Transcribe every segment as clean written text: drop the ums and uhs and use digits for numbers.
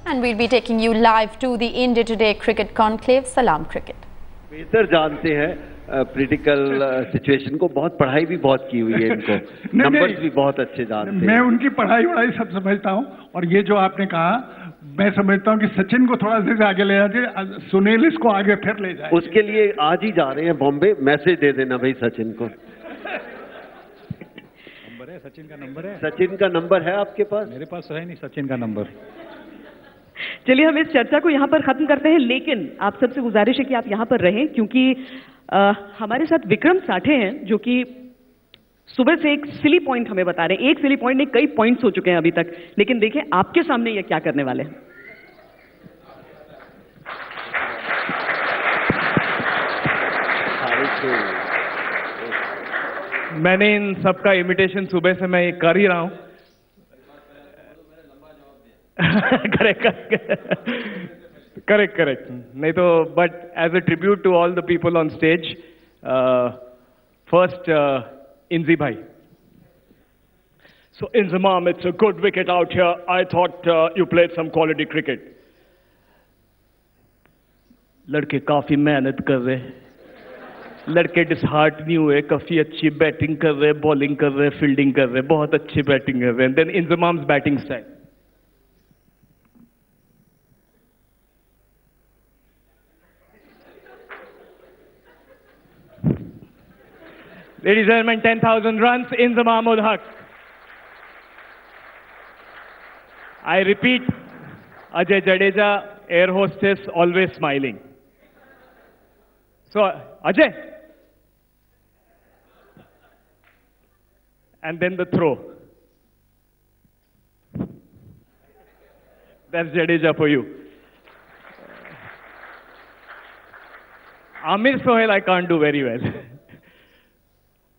And we'll be taking you live to the India Today Cricket Conclave, Salaam Cricket. बेहतर जानते हैं political situation को, बहुत पढ़ाई भी बहुत की हुई है इनको, नंबर्स भी बहुत अच्छे जानते हैं। मैं उनकी पढ़ाई वढ़ाई सब समझता हूँ, और ये जो आपने कहा मैं समझता हूँ कि सचिन को थोड़ा सा आगे ले जाए, सुनील इसको आगे फिर ले जाए। उसके लिए आज ही जा रहे हैं बॉम्बे, मैसेज दे देना भाई सचिन को। नंबर है, सचिन का नंबर है। सचिन का नंबर है आपके पास? मेरे पास है नहीं सचिन का नंबर। चलिए हम इस चर्चा को यहाँ पर खत्म करते हैं, लेकिन आप सबसे गुजारिश है कि आप यहाँ पर रहें, क्योंकि हमारे साथ विक्रम साठे हैं जो कि सुबह से एक सिली पॉइंट हमें बता रहे हैं। एक सिली पॉइंट नहीं, कई पॉइंट्स हो चुके हैं अभी तक, लेकिन देखिए आपके सामने ये क्या करने वाले हैं। मैंने इन सबका इमिटेशन सुबह से मैं कर ही रहा हूं। करेक्ट नहीं तो, but as a tribute to all the people on stage, first Inzi भाई। So Inzamam, it's a good wicket out here. I thought you played some quality cricket. लड़के काफी मेहनत कर रहे, लड़के डिसहार्ट नहीं हुए, काफी अच्छी बैटिंग कर रहे, बॉलिंग कर रहे, फील्डिंग कर रहे, बहुत अच्छी बैटिंग कर रहे हैं। Then Inzamam's batting style. Ladies and gentlemen, 10,000 runs, Inzamam ul Haq. I repeat, Ajay Jadeja, air hostess, always smiling. So, Ajay. And then the throw. That's Jadeja for you. Amir Sohail, I can't do very well.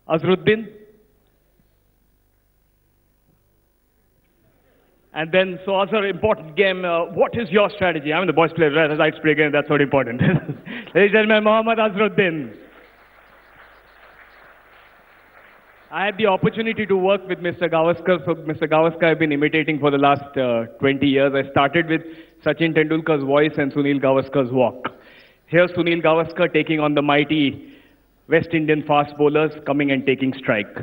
Azruddin. And then, so also important game, what is your strategy? I mean, the boys play right play game, that's not important. Ladies and gentlemen, Mohammad Azruddin. I had the opportunity to work with Mr. Gavaskar. So Mr. Gavaskar I've been imitating for the last 20 years. I started with Sachin Tendulkar's voice and Sunil Gavaskar's walk. Here's Sunil Gavaskar taking on the mighty West Indian fast bowlers, coming and taking strike.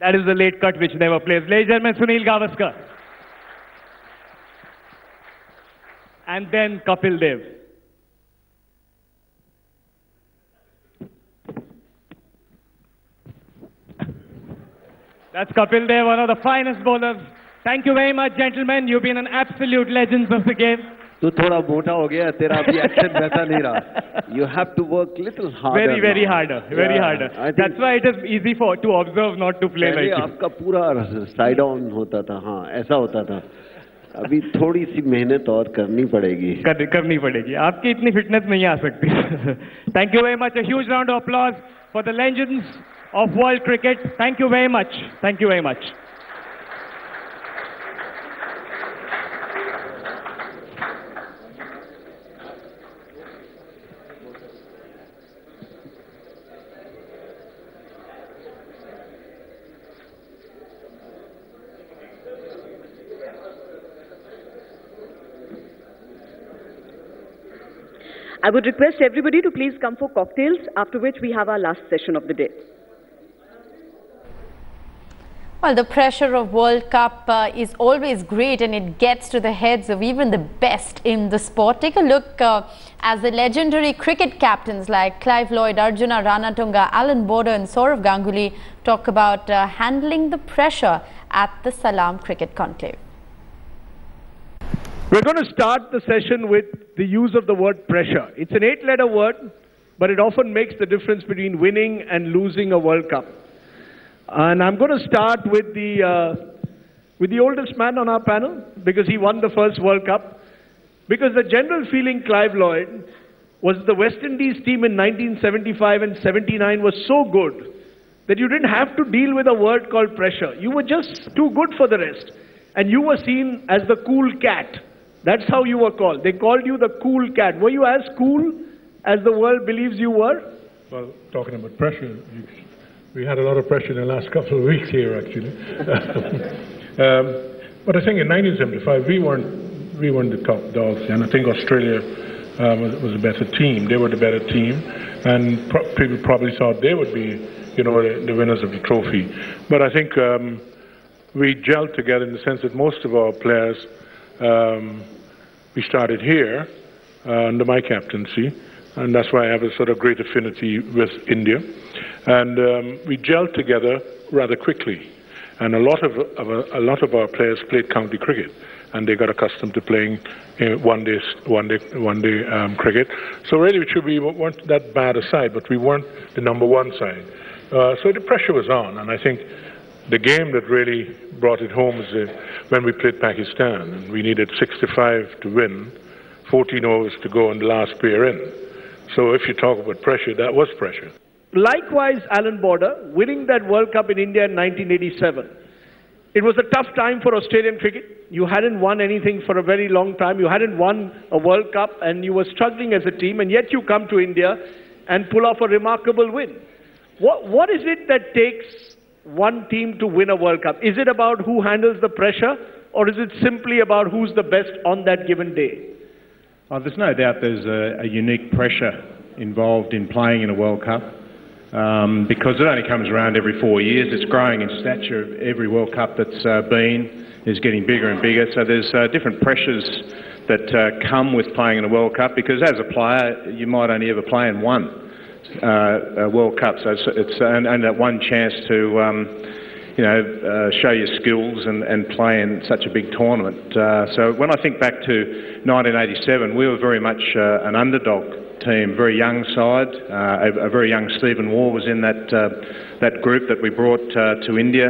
That is the late cut which never plays. Ladies and gentlemen, Sunil Gavaskar. And then Kapil Dev. That's Kapil Dev, one of the finest bowlers. Thank you very much, gentlemen. You've been an absolute legends of the game. तू थोड़ा मोटा हो गया, तेरा अभी action वैसा नहीं रहा. You have to work little harder. Very harder. That's why it is easy to observe, not to play like it. आपका पूरा साइड ऑन होता था, हाँ ऐसा होता था. अभी थोड़ी सी मेहनत और करनी पड़ेगी. करनी पड़ेगी. आपकी इतनी फिटनेस नहीं आ सकती. Thank you very much. A huge round of applause for the legends of world cricket. Thank you very much. Thank you very much. I would request everybody to please come for cocktails, after which we have our last session of the day. Well, the pressure of World Cup is always great, and it gets to the heads of even the best in the sport. Take a look as the legendary cricket captains like Clive Lloyd, Arjuna Ranatunga, Alan Border and Sourav Ganguly talk about handling the pressure at the Salaam Cricket Conclave. We're going to start the session with the use of the word pressure. It's an 8-letter word, but it often makes the difference between winning and losing a World Cup. And I'm going to start with the oldest man on our panel, because he won the first World Cup. Because the general feeling, Clive Lloyd, was the West Indies team in 1975 and 79 was so good that you didn't have to deal with a word called pressure. You were just too good for the rest. And you were seen as the cool cat. That's how you were called. They called you the cool cat. Were you as cool as the world believes you were? Well, talking about pressure, we had a lot of pressure in the last couple of weeks here, actually. But I think in 1975 we weren't the top dogs, and I think Australia was a better team. They were the better team, and people probably thought they would be, the winners of the trophy. But I think we gelled together in the sense that most of our players, we started here under my captaincy, and that's why I have a sort of great affinity with India. And we gelled together rather quickly. And a lot of our players played county cricket, and they got accustomed to playing one day cricket. So really, we weren't that bad a side, but we weren't the #1 side. So the pressure was on, and I think the game that really brought it home is when we played Pakistan, and we needed 65 to win, 14 overs to go, and the last pair in. So if you talk about pressure, that was pressure. Likewise, Alan Border, winning that World Cup in India in 1987. It was a tough time for Australian cricket. You hadn't won anything for a very long time. You hadn't won a World Cup, and you were struggling as a team, and yet you come to India and pull off a remarkable win. What is it that takes one team to win a World Cup? Is it about who handles the pressure, or is it simply about who's the best on that given day? There's no doubt there's a unique pressure involved in playing in a World Cup. Because it only comes around every 4 years. It's growing in stature. Every World Cup that's been is getting bigger and bigger. So there's different pressures that come with playing in a World Cup, because as a player, you might only ever play in one World Cup. So it's and that one chance to show your skills and play in such a big tournament. So when I think back to 1987, we were very much an underdog team, very young side. A very young Stephen Waugh was in that group that we brought to India.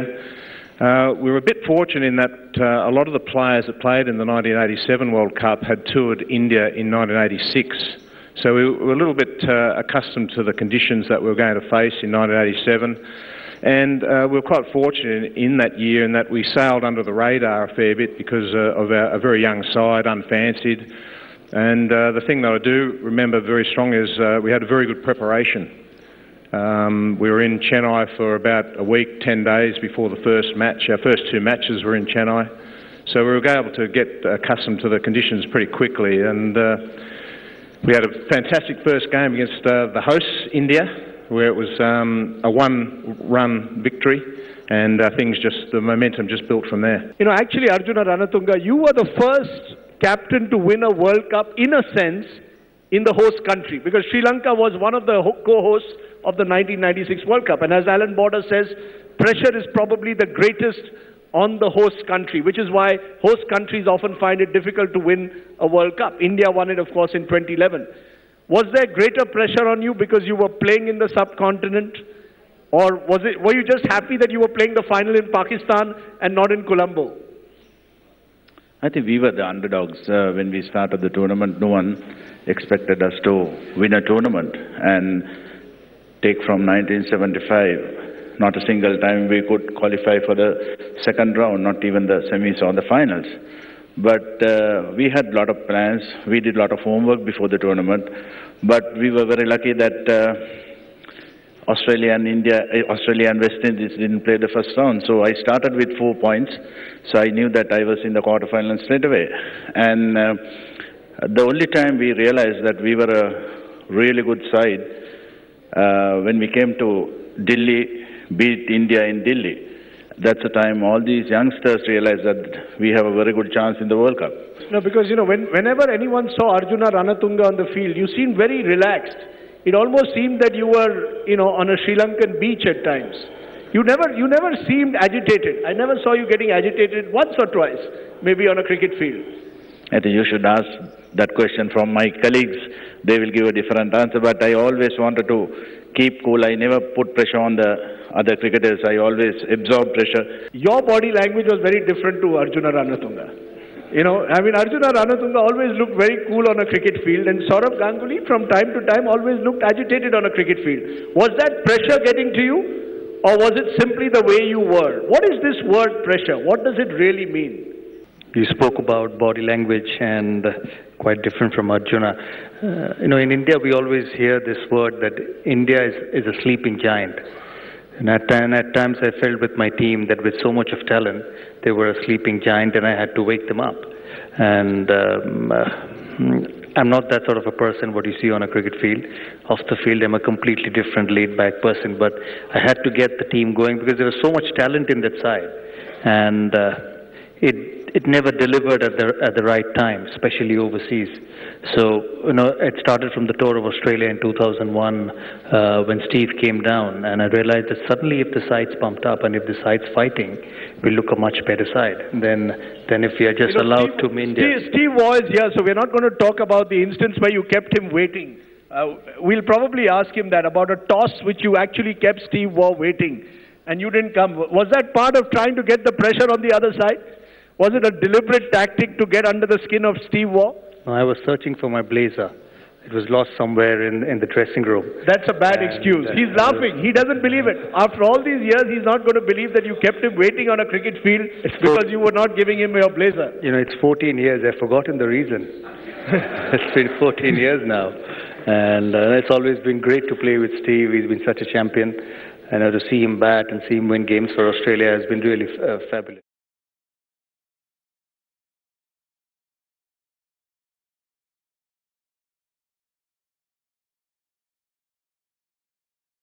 We were a bit fortunate in that a lot of the players that played in the 1987 World Cup had toured India in 1986. So we were a little bit accustomed to the conditions that we were going to face in 1987. And we were quite fortunate in that year in that we sailed under the radar a fair bit because of a very young side, unfancied. And the thing that I do remember very strongly is we had a very good preparation. We were in Chennai for about a week, 10 days before the first match. Our first 2 matches were in Chennai. So we were able to get accustomed to the conditions pretty quickly. And we had a fantastic first game against the hosts, India, where it was a 1-run victory. And the momentum just built from there. Actually, Arjuna Ranatunga, you were the first captain to win a World Cup, in a sense, in the host country, because Sri Lanka was one of the co-hosts of the 1996 World Cup. And as Alan Border says, pressure is probably the greatest on the host country, which is why host countries often find it difficult to win a World Cup. India won it, of course, in 2011. Was there greater pressure on you because you were playing in the subcontinent? Or were you just happy that you were playing the final in Pakistan and not in Colombo? I think we were the underdogs when we started the tournament. No one expected us to win a tournament, and take from 1975, not a single time we could qualify for the second round, not even the semis or the finals. But we had a lot of plans. We did a lot of homework before the tournament, but we were very lucky that Australia and West Indies didn't play the first round. So I started with 4 points. So I knew that I was in the quarterfinals straight away. And the only time we realized that we were a really good side when we came to Delhi, beat India in Delhi. That's the time all these youngsters realized that we have a very good chance in the World Cup. No, because whenever anyone saw Arjuna Ranatunga on the field, you seemed very relaxed. It almost seemed that you were, on a Sri Lankan beach at times. You never seemed agitated. I never saw you getting agitated once or twice, maybe on a cricket field. I think you should ask that question from my colleagues. They will give a different answer, but I always wanted to keep cool. I never put pressure on the other cricketers. I always absorb pressure. Your body language was very different to Arjuna Ranatunga. Arjuna Ranatunga always looked very cool on a cricket field, and Saurav Ganguly from time to time always looked agitated on a cricket field. Was that pressure getting to you, or was it simply the way you were? What is this word pressure? What does it really mean? You spoke about body language and quite different from Arjuna. In India we always hear this word that India is a sleeping giant. And at times I felt with my team that with so much of talent, they were a sleeping giant and I had to wake them up. And I'm not that sort of a person what you see on a cricket field. Off the field, I'm a completely different laid-back person. But I had to get the team going because there was so much talent in that side. And it never delivered at the right time, especially overseas. So, it started from the tour of Australia in 2001 when Steve came down, and I realized that suddenly if the side's pumped up and if the side's fighting, we look a much better side than if we are just allowed to India. Steve was here, so we're not going to talk about the instance where you kept him waiting. We'll probably ask him that, about a toss which you actually kept Steve Waugh waiting, and you didn't come. Was that part of trying to get the pressure on the other side? Was it a deliberate tactic to get under the skin of Steve Waugh? No, I was searching for my blazer. It was lost somewhere in the dressing room. That's a bad excuse. He's laughing. He doesn't believe it. After all these years, he's not going to believe that you kept him waiting on a cricket field because you were not giving him your blazer. It's 14 years. I've forgotten the reason. It's been 14 years now. And it's always been great to play with Steve. He's been such a champion. And to see him bat and see him win games for Australia has been really fabulous.